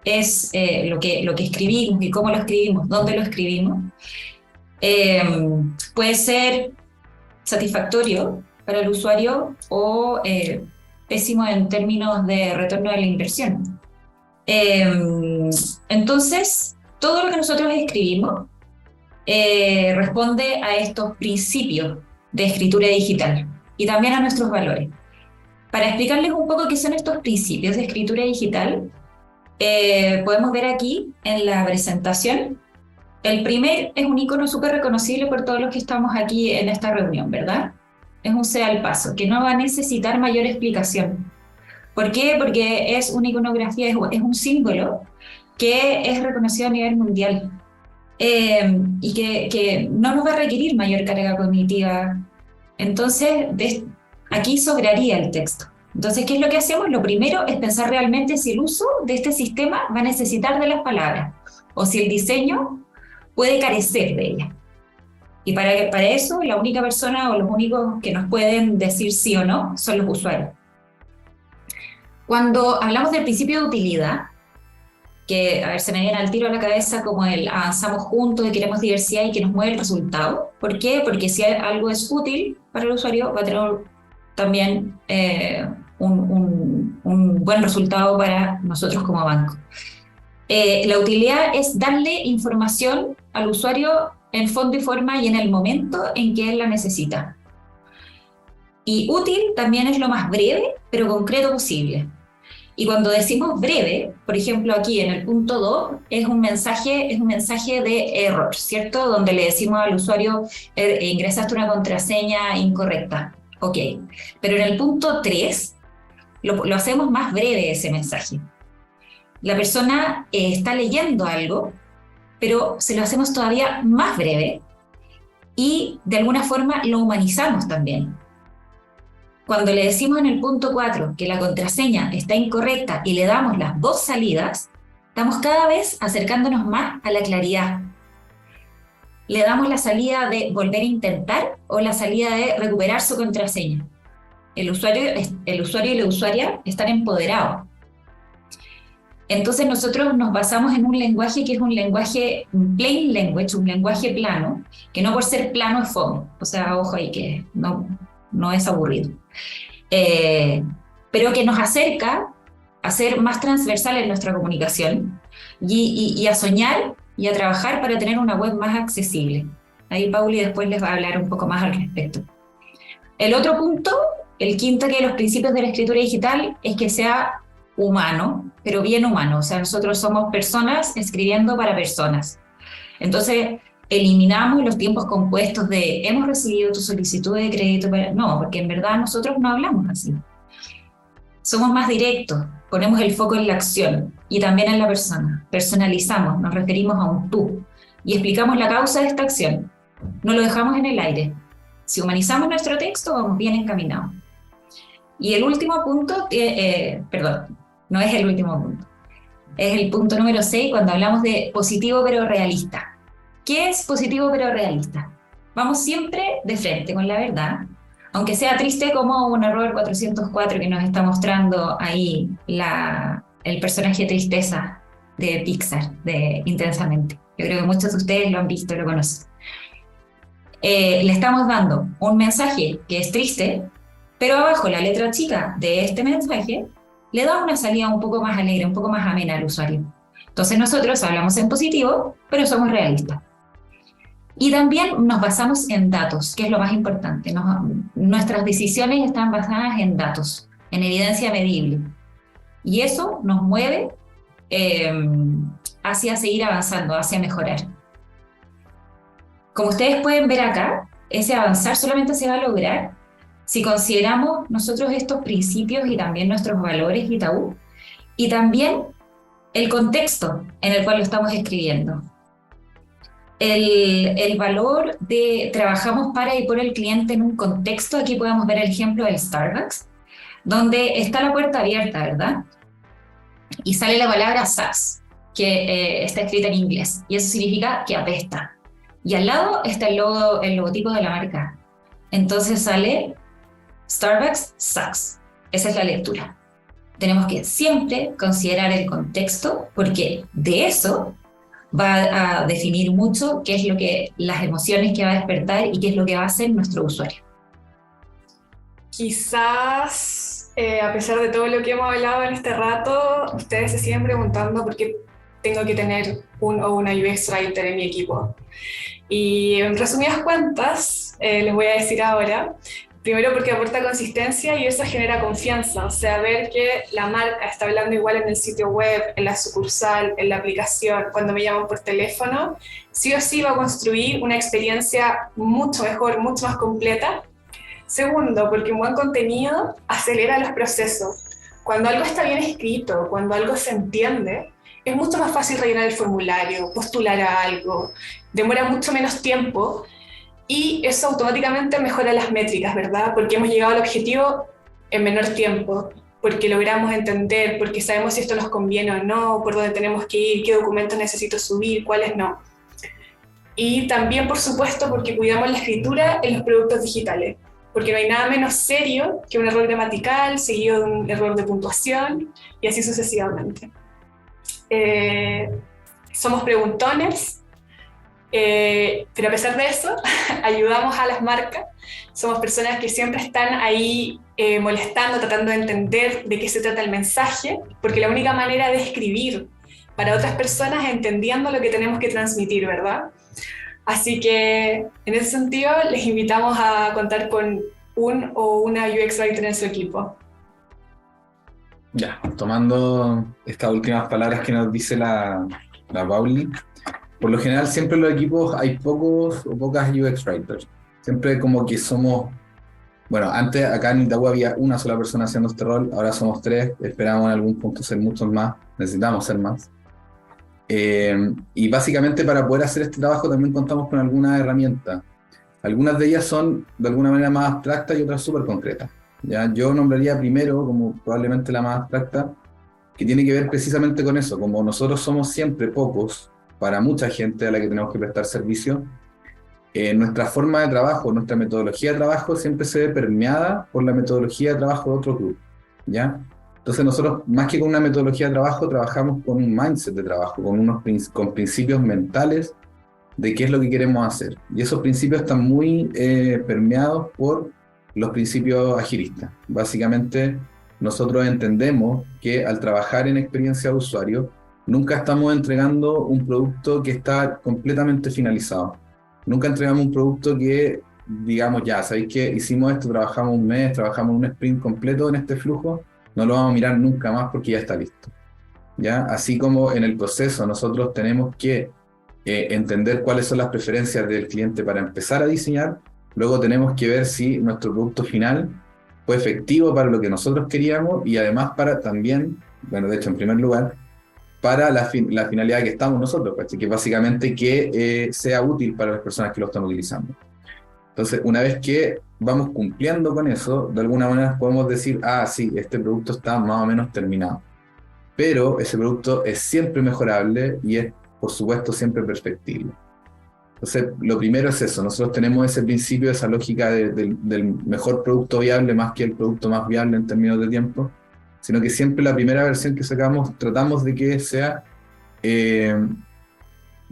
Speaker 2: es lo que escribimos y cómo lo escribimos, dónde lo escribimos. Puede ser satisfactorio para el usuario o pésimo en términos de retorno de la inversión. Entonces, todo lo que nosotros escribimos responde a estos principios de escritura digital y también a nuestros valores. Para explicarles un poco qué son estos principios de escritura digital, podemos ver aquí en la presentación. El primer es un icono súper reconocible por todos los que estamos aquí en esta reunión, ¿verdad? Es un sea al paso, que no va a necesitar mayor explicación. ¿Por qué? Porque es una iconografía, es un símbolo que es reconocido a nivel mundial. Y que no nos va a requerir mayor carga cognitiva. Entonces, aquí sobraría el texto. Entonces, ¿qué es lo que hacemos? Lo primero es pensar realmente si el uso de este sistema va a necesitar de las palabras o si el diseño puede carecer de ellas. Y para eso, la única persona o los únicos que nos pueden decir sí o no son los usuarios. Cuando hablamos del principio de utilidad, que, a ver, se me viene al tiro a la cabeza como el avanzamos juntos y queremos diversidad y que nos mueve el resultado. ¿Por qué? Porque si algo es útil para el usuario, va a tener también un buen resultado para nosotros como banco. La utilidad es darle información al usuario en fondo y forma y en el momento en que él la necesita. Y útil también es lo más breve, pero concreto posible. Y cuando decimos breve, por ejemplo aquí en el punto 2, es un mensaje de error, ¿cierto? Donde le decimos al usuario, ingresaste una contraseña incorrecta. Ok, pero en el punto 3 lo hacemos más breve ese mensaje. La persona está leyendo algo, pero se lo hacemos todavía más breve y de alguna forma lo humanizamos también. Cuando le decimos en el punto 4 que la contraseña está incorrecta y le damos las 2 salidas, estamos cada vez acercándonos más a la claridad. Le damos la salida de volver a intentar o la salida de recuperar su contraseña. El usuario y la usuaria están empoderados. Entonces nosotros nos basamos en un lenguaje que es un lenguaje plain language, un lenguaje plano, que no por ser plano es fome. O sea, ojo ahí que no es aburrido. Pero que nos acerca a ser más transversal en nuestra comunicación y a soñar y a trabajar para tener una web más accesible. Ahí Pauli después les va a hablar un poco más al respecto. El otro punto, el quinto de los principios de la escritura digital, es que sea humano, pero bien humano. O sea, nosotros somos personas escribiendo para personas. Entonces, eliminamos los tiempos compuestos de hemos recibido tu solicitud de crédito. No, porque en verdad nosotros no hablamos así. Somos más directos, ponemos el foco en la acción y también en la persona. Personalizamos, nos referimos a un tú y explicamos la causa de esta acción. No lo dejamos en el aire. Si humanizamos nuestro texto, vamos bien encaminados. Y el último punto, perdón, no es el último punto. Es el punto número 6 cuando hablamos de positivo pero realista. ¿Qué es positivo pero realista? Vamos siempre de frente con la verdad, aunque sea triste como un error 404 que nos está mostrando ahí el personaje Tristeza de Pixar, de Intensamente. Yo creo que muchos de ustedes lo han visto y lo conocen. Le estamos dando un mensaje que es triste, pero abajo la letra chica de este mensaje le da una salida un poco más alegre, un poco más amena al usuario. Entonces nosotros hablamos en positivo, pero somos realistas. Y también nos basamos en datos, que es lo más importante. Nuestras decisiones están basadas en datos, en evidencia medible. Y eso nos mueve eh, hacia seguir avanzando, hacia mejorar. Como ustedes pueden ver acá, ese avanzar solamente se va a lograr si consideramos nosotros estos principios y también nuestros valores y tabú, y también el contexto en el cual lo estamos escribiendo. El valor de trabajamos para y por el cliente en un contexto, aquí podemos ver el ejemplo del Starbucks, donde está la puerta abierta, ¿verdad? Y sale la palabra SAPS, que está escrita en inglés, y eso significa que apesta. Y al lado está el logotipo de la marca. Entonces sale Starbucks sucks. Esa es la lectura. Tenemos que siempre considerar el contexto, porque de eso va a definir mucho qué es lo que, las emociones que va a despertar y qué es lo que va a hacer nuestro usuario.
Speaker 1: Quizás, a pesar de todo lo que hemos hablado en este rato, ustedes se siguen preguntando por qué tengo que tener un o una UX Writer en mi equipo. Y en resumidas cuentas, les voy a decir ahora, primero porque aporta consistencia y eso genera confianza, o sea, ver que la marca está hablando igual en el sitio web, en la sucursal, en la aplicación, cuando me llaman por teléfono, sí o sí va a construir una experiencia mucho mejor, mucho más completa. Segundo, porque un buen contenido acelera los procesos. Cuando algo está bien escrito, cuando algo se entiende, es mucho más fácil rellenar el formulario, postular a algo, demora mucho menos tiempo y eso automáticamente mejora las métricas, ¿verdad? Porque hemos llegado al objetivo en menor tiempo, porque logramos entender, porque sabemos si esto nos conviene o no, por dónde tenemos que ir, qué documentos necesito subir, cuáles no. Y también, por supuesto, porque cuidamos la escritura en los productos digitales, porque no hay nada menos serio que un error gramatical seguido de un error de puntuación y así sucesivamente. Somos preguntones, pero a pesar de eso, ayudamos a las marcas. Somos personas que siempre están ahí molestando, tratando de entender de qué se trata el mensaje, porque la única manera de escribir para otras personas es entendiendo lo que tenemos que transmitir, ¿verdad? Así que en ese sentido les invitamos a contar con un o una UX Writer en su equipo.
Speaker 3: Ya, tomando estas últimas palabras que nos dice la Pauli, por lo general siempre en los equipos hay pocos o pocas UX Writers. Siempre como que somos, bueno, antes acá en Itaú había una sola persona haciendo este rol, ahora somos 3, esperamos en algún punto ser muchos más, necesitamos ser más. Y básicamente para poder hacer este trabajo también contamos con algunas herramientas. Algunas de ellas son de alguna manera más abstractas y otras súper concretas. ¿Ya? Yo nombraría primero, como probablemente la más abstracta, que tiene que ver precisamente con eso. Como nosotros somos siempre pocos para mucha gente a la que tenemos que prestar servicio, nuestra forma de trabajo, nuestra metodología de trabajo siempre se ve permeada por la metodología de trabajo de otro club. ¿Ya? Entonces nosotros, más que con una metodología de trabajo, trabajamos con un mindset de trabajo, con principios mentales de qué es lo que queremos hacer. Y esos principios están muy permeados por los principios agilistas. Básicamente, nosotros entendemos que al trabajar en experiencia de usuario, nunca estamos entregando un producto que está completamente finalizado. Nunca entregamos un producto que, digamos, ya, ¿sabéis qué? Hicimos esto, trabajamos un mes, trabajamos un sprint completo en este flujo, no lo vamos a mirar nunca más porque ya está listo. ¿Ya? Así como en el proceso nosotros tenemos que entender cuáles son las preferencias del cliente para empezar a diseñar, luego tenemos que ver si nuestro producto final fue efectivo para lo que nosotros queríamos y además para también, bueno, de hecho en primer lugar, para la finalidad que estamos nosotros, pues, que básicamente que sea útil para las personas que lo están utilizando. Entonces, una vez que vamos cumpliendo con eso, de alguna manera podemos decir, ah, sí, este producto está más o menos terminado. Pero ese producto es siempre mejorable y es, por supuesto, siempre perfectible. Entonces, lo primero es eso. Nosotros tenemos ese principio, esa lógica del mejor producto viable más que el producto más viable en términos de tiempo, sino que siempre la primera versión que sacamos tratamos de que sea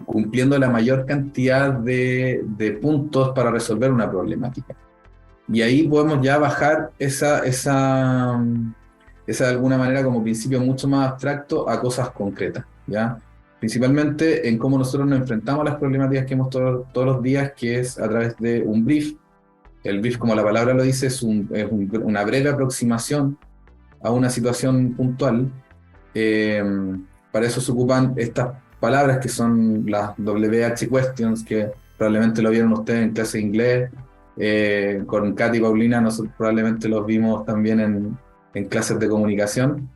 Speaker 3: cumpliendo la mayor cantidad de puntos para resolver una problemática. Y ahí podemos ya bajar esa de alguna manera como principio mucho más abstracto a cosas concretas, ¿ya? principalmente en cómo nosotros nos enfrentamos a las problemáticas que hemos todos los días, que es a través de un brief. El brief, como la palabra lo dice, una breve aproximación a una situación puntual. Eh, para eso se ocupan estas palabras que son las WH questions, que probablemente lo vieron ustedes en clase de inglés. Con Katy y Paulina nosotros probablemente los vimos también en clases de comunicación,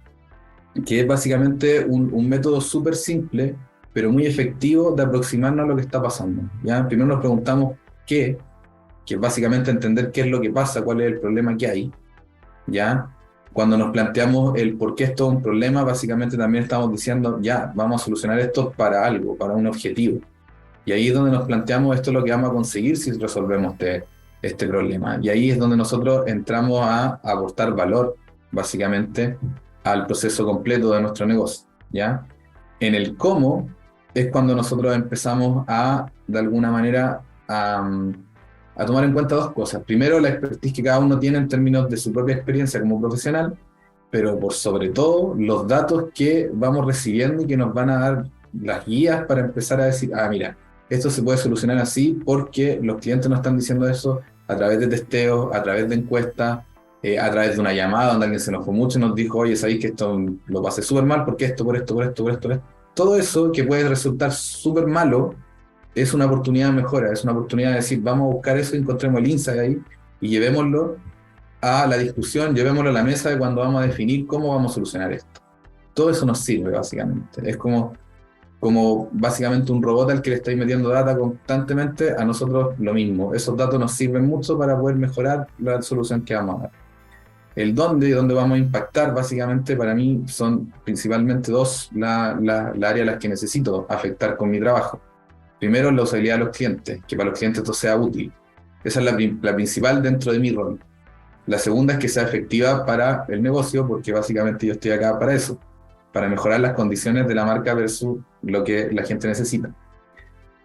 Speaker 3: que es básicamente un método súper simple, pero muy efectivo de aproximarnos a lo que está pasando, ¿ya? Primero nos preguntamos qué, que es básicamente entender qué es lo que pasa, cuál es el problema que hay, ¿ya? Cuando nos planteamos el por qué esto es un problema, básicamente también estamos diciendo, ya, vamos a solucionar esto para algo, para un objetivo. Y ahí es donde nos planteamos, esto es lo que vamos a conseguir si resolvemos este problema. Y ahí es donde nosotros entramos a aportar valor, básicamente, al proceso completo de nuestro negocio, ¿ya? En el cómo es cuando nosotros empezamos de alguna manera, a tomar en cuenta dos cosas. Primero, la expertise que cada uno tiene en términos de su propia experiencia como profesional, pero por sobre todo, los datos que vamos recibiendo y que nos van a dar las guías para empezar a decir, mira, esto se puede solucionar así porque los clientes nos están diciendo eso a través de testeos, a través de encuestas, a través de una llamada donde alguien se enojó mucho y nos dijo, oye, sabéis que esto lo pasé súper mal porque esto, por esto, por esto, por esto, por esto. Todo eso que puede resultar súper malo es una oportunidad de mejora, es una oportunidad de decir, vamos a buscar eso, encontremos el insight ahí y llevémoslo a la discusión, llevémoslo a la mesa de cuando vamos a definir cómo vamos a solucionar esto. Todo eso nos sirve, básicamente. Es como básicamente un robot al que le estáis metiendo data constantemente, a nosotros lo mismo. Esos datos nos sirven mucho para poder mejorar la solución que vamos a dar. El dónde vamos a impactar, básicamente, para mí son principalmente dos la área a las que necesito afectar con mi trabajo. Primero, la usabilidad de los clientes, que para los clientes esto sea útil. Esa es la principal dentro de mi rol. La segunda es que sea efectiva para el negocio, porque básicamente yo estoy acá para eso, para mejorar las condiciones de la marca versus lo que la gente necesita.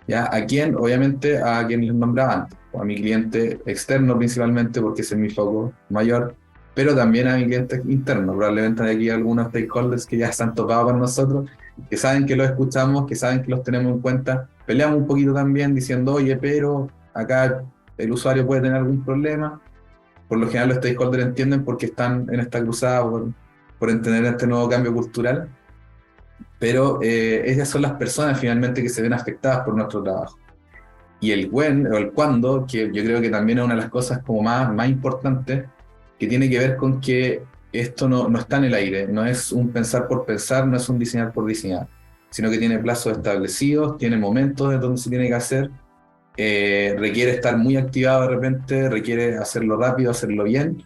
Speaker 3: ¿Ya? ¿A quién? Obviamente a quien les nombraba antes, o a mi cliente externo principalmente, porque ese es mi foco mayor, pero también a mi cliente interno. Probablemente hay aquí algunos stakeholders que ya están topados con nosotros, que saben que los escuchamos, que saben que los tenemos en cuenta. Peleamos un poquito también diciendo, oye, pero acá el usuario puede tener algún problema. Por lo general los stakeholders entienden porque están en esta cruzada por entender este nuevo cambio cultural, pero ellas son las personas finalmente que se ven afectadas por nuestro trabajo. Y el when o el cuándo, que yo creo que también es una de las cosas como más importantes, que tiene que ver con que esto no está en el aire, no es un pensar por pensar, no es un diseñar por diseñar, sino que tiene plazos establecidos, tiene momentos en donde se tiene que hacer, requiere estar muy activado de repente, requiere hacerlo rápido, hacerlo bien,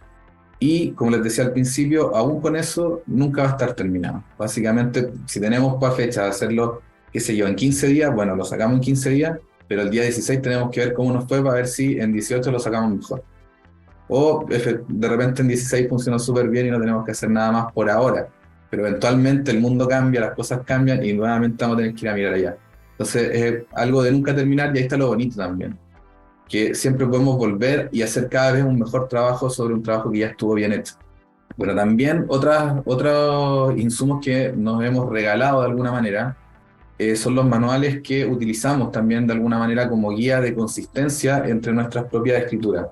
Speaker 3: y como les decía al principio, aún con eso nunca va a estar terminado. Básicamente, si tenemos para fecha de hacerlo, qué sé yo, en 15 días, bueno, lo sacamos en 15 días, pero el día 16 tenemos que ver cómo nos fue para ver si en 18 lo sacamos mejor. O de repente en 16 funcionó súper bien y no tenemos que hacer nada más por ahora. Pero eventualmente el mundo cambia, las cosas cambian y nuevamente vamos a tener que ir a mirar allá. Entonces es algo de nunca terminar y ahí está lo bonito también. Que siempre podemos volver y hacer cada vez un mejor trabajo sobre un trabajo que ya estuvo bien hecho. Bueno, también otros insumos que nos hemos regalado de alguna manera son los manuales que utilizamos también de alguna manera como guía de consistencia entre nuestras propias escrituras.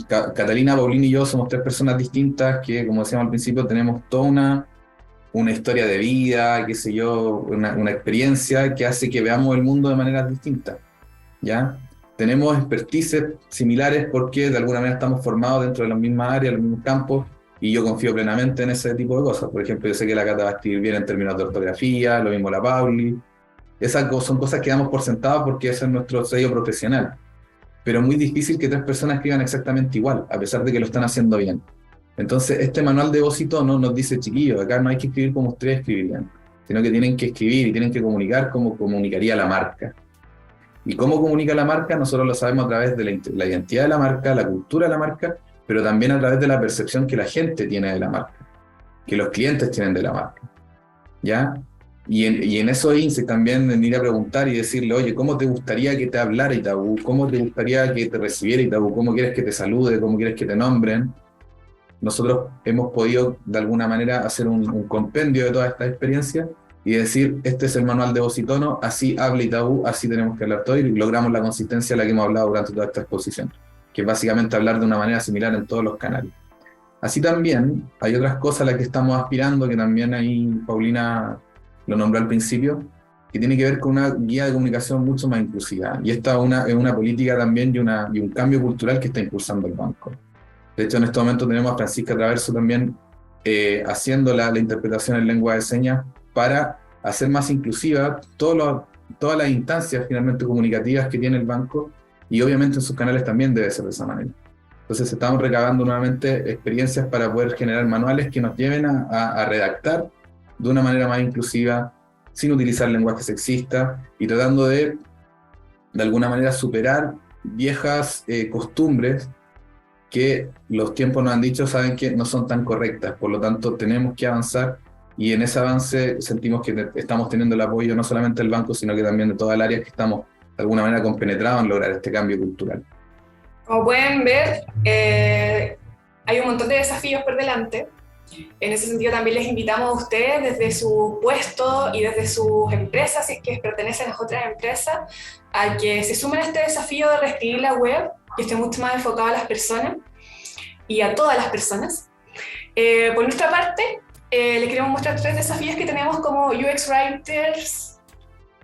Speaker 3: Catalina, Paulina y yo somos tres personas distintas que, como decíamos al principio, tenemos toda una historia de vida, qué sé yo, una experiencia que hace que veamos el mundo de maneras distintas, ¿ya? Tenemos expertices similares porque de alguna manera estamos formados dentro de las mismas áreas, los mismos campos, y yo confío plenamente en ese tipo de cosas. Por ejemplo, yo sé que la Cata va a escribir bien en términos de ortografía, lo mismo la Pauli. Esas son cosas que damos por sentado porque ese es nuestro sello profesional. Pero es muy difícil que tres personas escriban exactamente igual, a pesar de que lo están haciendo bien. Entonces, este manual de voz y tono nos dice, chiquillos, acá no hay que escribir como ustedes escribirían, sino que tienen que escribir y tienen que comunicar como comunicaría la marca. ¿Y cómo comunica la marca? Nosotros lo sabemos a través de la identidad de la marca, la cultura de la marca, pero también a través de la percepción que la gente tiene de la marca, que los clientes tienen de la marca, ¿ya? Y en eso INSE también en ir a preguntar y decirle, oye, ¿cómo te gustaría que te hablara Itaú? ¿Cómo te gustaría que te recibiera Itaú? ¿Cómo quieres que te salude? ¿Cómo quieres que te nombren? Nosotros hemos podido de alguna manera hacer un compendio de toda esta experiencia y decir, este es el manual de voz y tono, así habla Itaú, así tenemos que hablar todo, y logramos la consistencia de la que hemos hablado durante toda esta exposición, que es básicamente hablar de una manera similar en todos los canales. Así también hay otras cosas a las que estamos aspirando, que también ahí Paulina lo nombró al principio, que tiene que ver con una guía de comunicación mucho más inclusiva. Y esta es una política también y un cambio cultural que está impulsando el banco. De hecho, en este momento tenemos a Francisca Traverso también haciendo la interpretación en lengua de señas para hacer más inclusiva todas las instancias finalmente comunicativas que tiene el banco, y obviamente en sus canales también debe ser de esa manera. Entonces estamos recabando nuevamente experiencias para poder generar manuales que nos lleven a redactar de una manera más inclusiva, sin utilizar lenguaje sexista y tratando de alguna manera superar viejas costumbres que los tiempos nos han dicho, saben que no son tan correctas. Por lo tanto, tenemos que avanzar, y en ese avance sentimos que estamos teniendo el apoyo no solamente del banco, sino que también de toda el área, que estamos de alguna manera compenetrados en lograr este cambio cultural.
Speaker 1: Como pueden ver, hay un montón de desafíos por delante. En ese sentido también les invitamos a ustedes desde su puesto y desde sus empresas, si es que pertenecen a otras empresas, a que se sumen a este desafío de reescribir la web y esté mucho más enfocado a las personas y a todas las personas. Por nuestra parte, les queremos mostrar 3 desafíos que tenemos como UX Writers.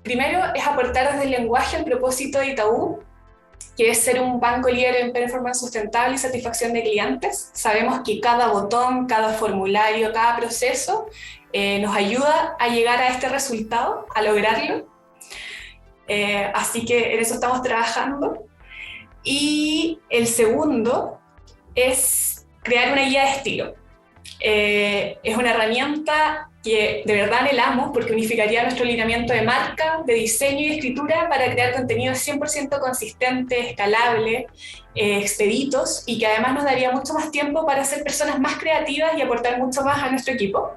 Speaker 1: Primero es aportar desde el lenguaje el propósito de Itaú, que es ser un banco líder en performance sustentable y satisfacción de clientes. Sabemos que cada botón, cada formulario, cada proceso nos ayuda a llegar a este resultado, a lograrlo. Así que en eso estamos trabajando. Y el segundo es crear una guía de estilo. Es una herramienta que de verdad anhelamos, porque unificaría nuestro lineamiento de marca, de diseño y de escritura para crear contenidos 100% consistentes, escalables, expeditos, y que además nos daría mucho más tiempo para ser personas más creativas y aportar mucho más a nuestro equipo.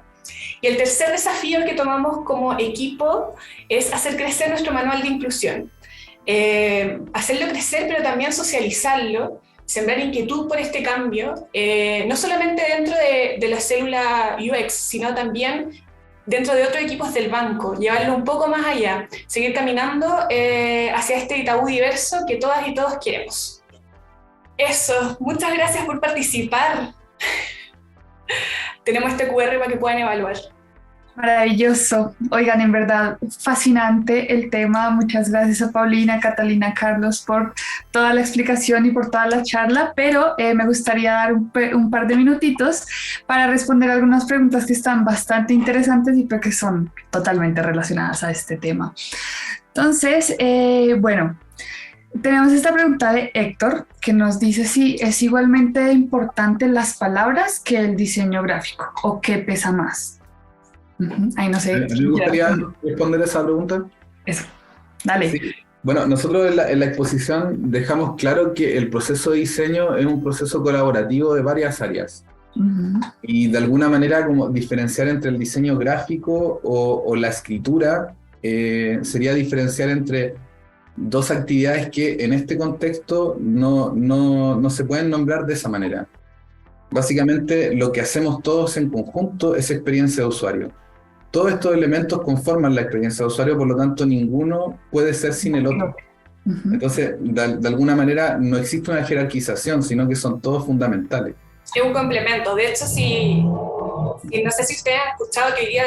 Speaker 1: Y el tercer desafío que tomamos como equipo es hacer crecer nuestro manual de inclusión. Hacerlo crecer, pero también socializarlo, sembrar inquietud por este cambio, no solamente dentro de la célula UX, sino también dentro de otros equipos del banco, llevarlo un poco más allá, seguir caminando hacia este Itaú diverso que todas y todos queremos. Eso, muchas gracias por participar. Tenemos este QR para que puedan evaluar.
Speaker 4: Maravilloso. Oigan, en verdad, fascinante el tema. Muchas gracias a Paulina, Catalina, Carlos por toda la explicación y por toda la charla, pero me gustaría dar un par de minutitos para responder algunas preguntas que están bastante interesantes y que son totalmente relacionadas a este tema. Entonces, bueno, tenemos esta pregunta de Héctor, que nos dice si es igualmente importante las palabras que el diseño gráfico, o qué pesa más. Ahí no sé.
Speaker 3: Me gustaría responder esa pregunta.
Speaker 4: Eso, dale.
Speaker 3: Sí. Bueno, nosotros en la exposición dejamos claro que el proceso de diseño es un proceso colaborativo de varias áreas. Y de alguna manera como diferenciar entre el diseño gráfico o la escritura sería diferenciar entre 2 actividades que en este contexto no se pueden nombrar de esa manera. Básicamente lo que hacemos todos en conjunto es experiencia de usuario. Todos estos elementos conforman la experiencia de usuario, por lo tanto ninguno puede ser sin el otro. Entonces, de alguna manera no existe una jerarquización, sino que son todos fundamentales.
Speaker 1: Es un complemento. De hecho, no sé si ustedes han escuchado que hoy día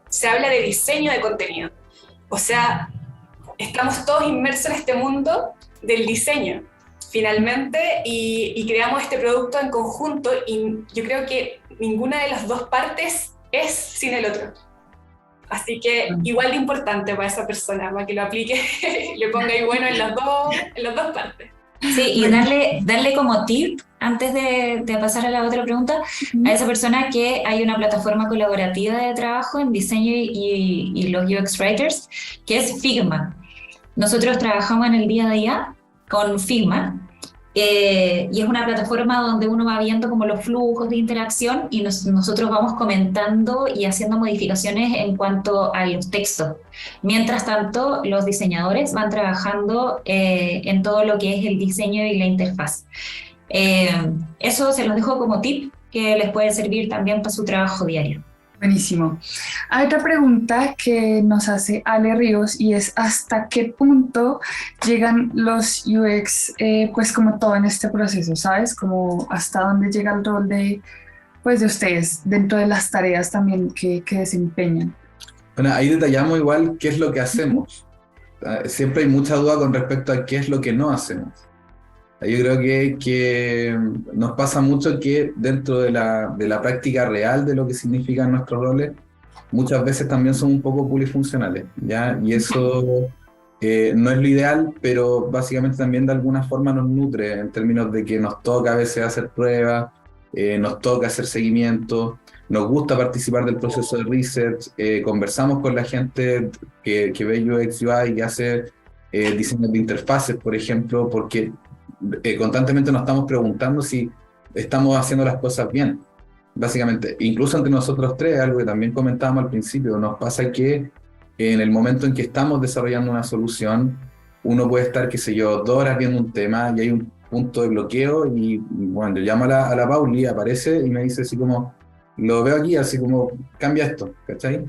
Speaker 1: se habla de diseño de contenido. O sea, estamos todos inmersos en este mundo del diseño, finalmente, y creamos este producto en conjunto, y yo creo que ninguna de las 2 partes es sin el otro. Así que igual de importante para esa persona, para que lo aplique, le ponga ahí bueno en las dos partes.
Speaker 2: Sí, y darle como tip, antes de pasar a la otra pregunta, a esa persona, que hay una plataforma colaborativa de trabajo en diseño y los UX Writers, que es Figma. Nosotros trabajamos en el día a día con Figma, y es una plataforma donde uno va viendo como los flujos de interacción, y nosotros vamos comentando y haciendo modificaciones en cuanto a los textos. Mientras tanto, los diseñadores van trabajando en todo lo que es el diseño y la interfaz. Eso se los dejo como tip, que les puede servir también para su trabajo diario.
Speaker 4: Buenísimo. Hay otra pregunta que nos hace Ale Ríos y es ¿hasta qué punto llegan los UX, pues como todo en este proceso, ¿sabes? Como hasta dónde llega el rol de, pues de ustedes dentro de las tareas también que desempeñan.
Speaker 3: Bueno, ahí detallamos igual qué es lo que hacemos. Siempre hay mucha duda con respecto a qué es lo que no hacemos. Yo creo que nos pasa mucho que dentro de la práctica real de lo que significan nuestros roles, muchas veces también son un poco polifuncionales, ¿ya? Y eso no es lo ideal, pero básicamente también de alguna forma nos nutre en términos de que nos toca a veces hacer pruebas, nos toca hacer seguimiento, nos gusta participar del proceso de research, conversamos con la gente que ve UX UI y hace diseños de interfaces, por ejemplo, porque constantemente nos estamos preguntando si estamos haciendo las cosas bien, básicamente. Incluso entre nosotros tres, algo que también comentábamos al principio, nos pasa que en el momento en que estamos desarrollando una solución, uno puede estar, qué sé yo, 2 horas viendo un tema y hay un punto de bloqueo y bueno, yo llamo a la Pauli, aparece y me dice así como, lo veo aquí, así como, cambia esto, ¿cachai?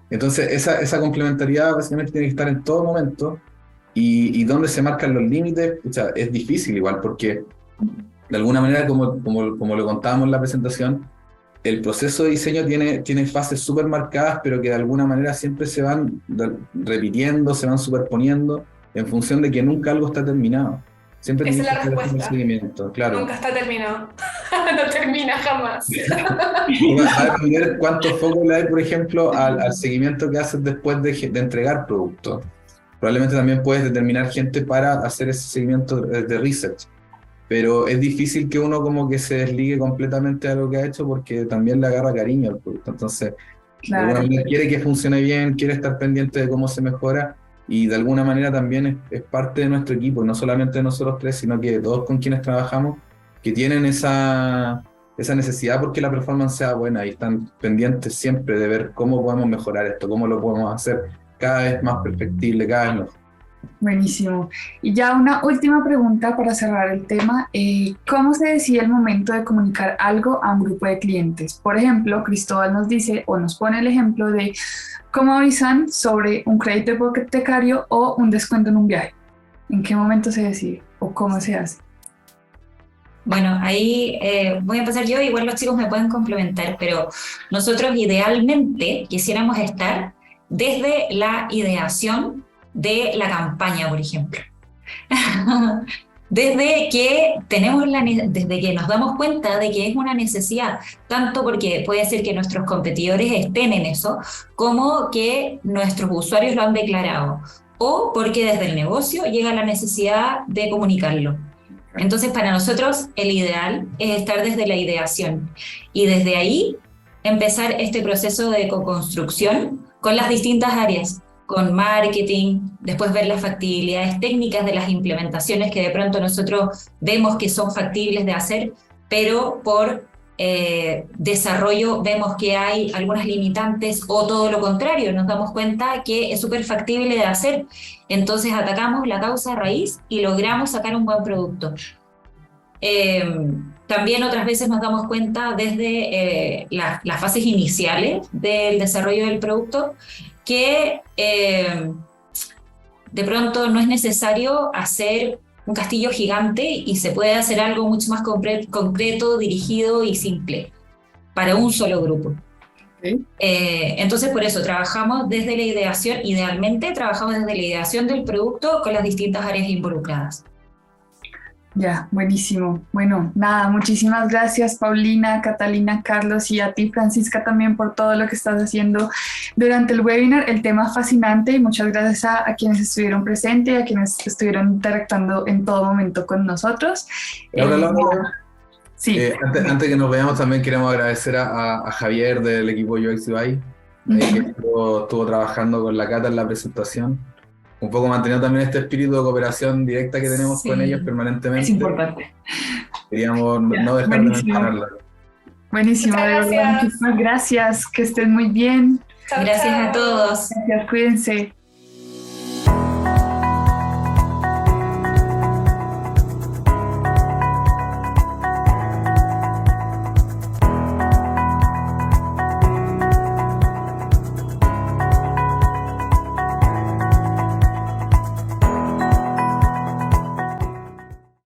Speaker 3: Entonces esa complementariedad básicamente tiene que estar en todo momento. Y dónde se marcan los límites, o sea, es difícil igual, porque de alguna manera, como lo contábamos en la presentación, el proceso de diseño tiene fases súper marcadas, pero que de alguna manera siempre se van repitiendo, se van superponiendo, en función de que nunca algo está terminado. Siempre
Speaker 1: Esa es
Speaker 3: tienes
Speaker 1: la
Speaker 3: que hacer un
Speaker 1: respuesta.
Speaker 3: seguimiento, claro.
Speaker 1: Nunca está terminado. No termina jamás.
Speaker 3: Va a depender cuánto foco le hay, por ejemplo, al seguimiento que haces después de entregar productos. Probablemente también puedes determinar gente para hacer ese seguimiento de research, pero es difícil que uno como que se desligue completamente de lo que ha hecho porque también le agarra cariño al producto. Entonces, de alguna manera quiere que funcione bien, quiere estar pendiente de cómo se mejora y de alguna manera también es parte de nuestro equipo, no solamente de nosotros tres, sino que de todos con quienes trabajamos, que tienen esa necesidad porque la performance sea buena y están pendientes siempre de ver cómo podemos mejorar esto, cómo lo podemos hacer cada vez más perfectible, cada vez mejor.
Speaker 4: Buenísimo. Y ya una última pregunta para cerrar el tema. ¿Cómo se decide el momento de comunicar algo a un grupo de clientes? Por ejemplo, Cristóbal nos dice o nos pone el ejemplo de cómo avisan sobre un crédito hipotecario o un descuento en un viaje. ¿En qué momento se decide o cómo se hace?
Speaker 2: Bueno, ahí voy a empezar yo, igual los chicos me pueden complementar, pero nosotros idealmente quisiéramos estar desde la ideación de la campaña, por ejemplo. Desde que nos damos cuenta de que es una necesidad, tanto porque puede ser que nuestros competidores estén en eso, como que nuestros usuarios lo han declarado, o porque desde el negocio llega la necesidad de comunicarlo. Entonces, para nosotros, el ideal es estar desde la ideación y desde ahí empezar este proceso de co-construcción con las distintas áreas, con marketing, después ver las factibilidades técnicas de las implementaciones que de pronto nosotros vemos que son factibles de hacer, pero por desarrollo vemos que hay algunas limitantes o todo lo contrario, nos damos cuenta que es súper factible de hacer, entonces atacamos la causa raíz y logramos sacar un buen producto. También otras veces nos damos cuenta desde las fases iniciales del desarrollo del producto que de pronto no es necesario hacer un castillo gigante y se puede hacer algo mucho más concreto, dirigido y simple para un solo grupo. Okay. Entonces por eso trabajamos desde la ideación, idealmente trabajamos desde la ideación del producto con las distintas áreas involucradas.
Speaker 4: Ya, buenísimo. Bueno, nada, muchísimas gracias Paulina, Catalina, Carlos y a ti Francisca también por todo lo que estás haciendo durante el webinar. El tema fascinante y muchas gracias a quienes estuvieron presentes y a quienes estuvieron interactuando en todo momento con nosotros.
Speaker 3: Laura.
Speaker 4: Sí.
Speaker 3: Antes que nos veamos también queremos agradecer a Javier del equipo UX UI, que estuvo trabajando con la Cata en la presentación. Un poco manteniendo también este espíritu de cooperación directa que tenemos con ellos permanentemente.
Speaker 4: Es importante.
Speaker 3: Queríamos no dejar de mencionarlo.
Speaker 4: Buenísimo, de verdad. Muchísimas gracias. Que estén muy bien.
Speaker 2: Gracias a todos.
Speaker 4: Gracias, cuídense.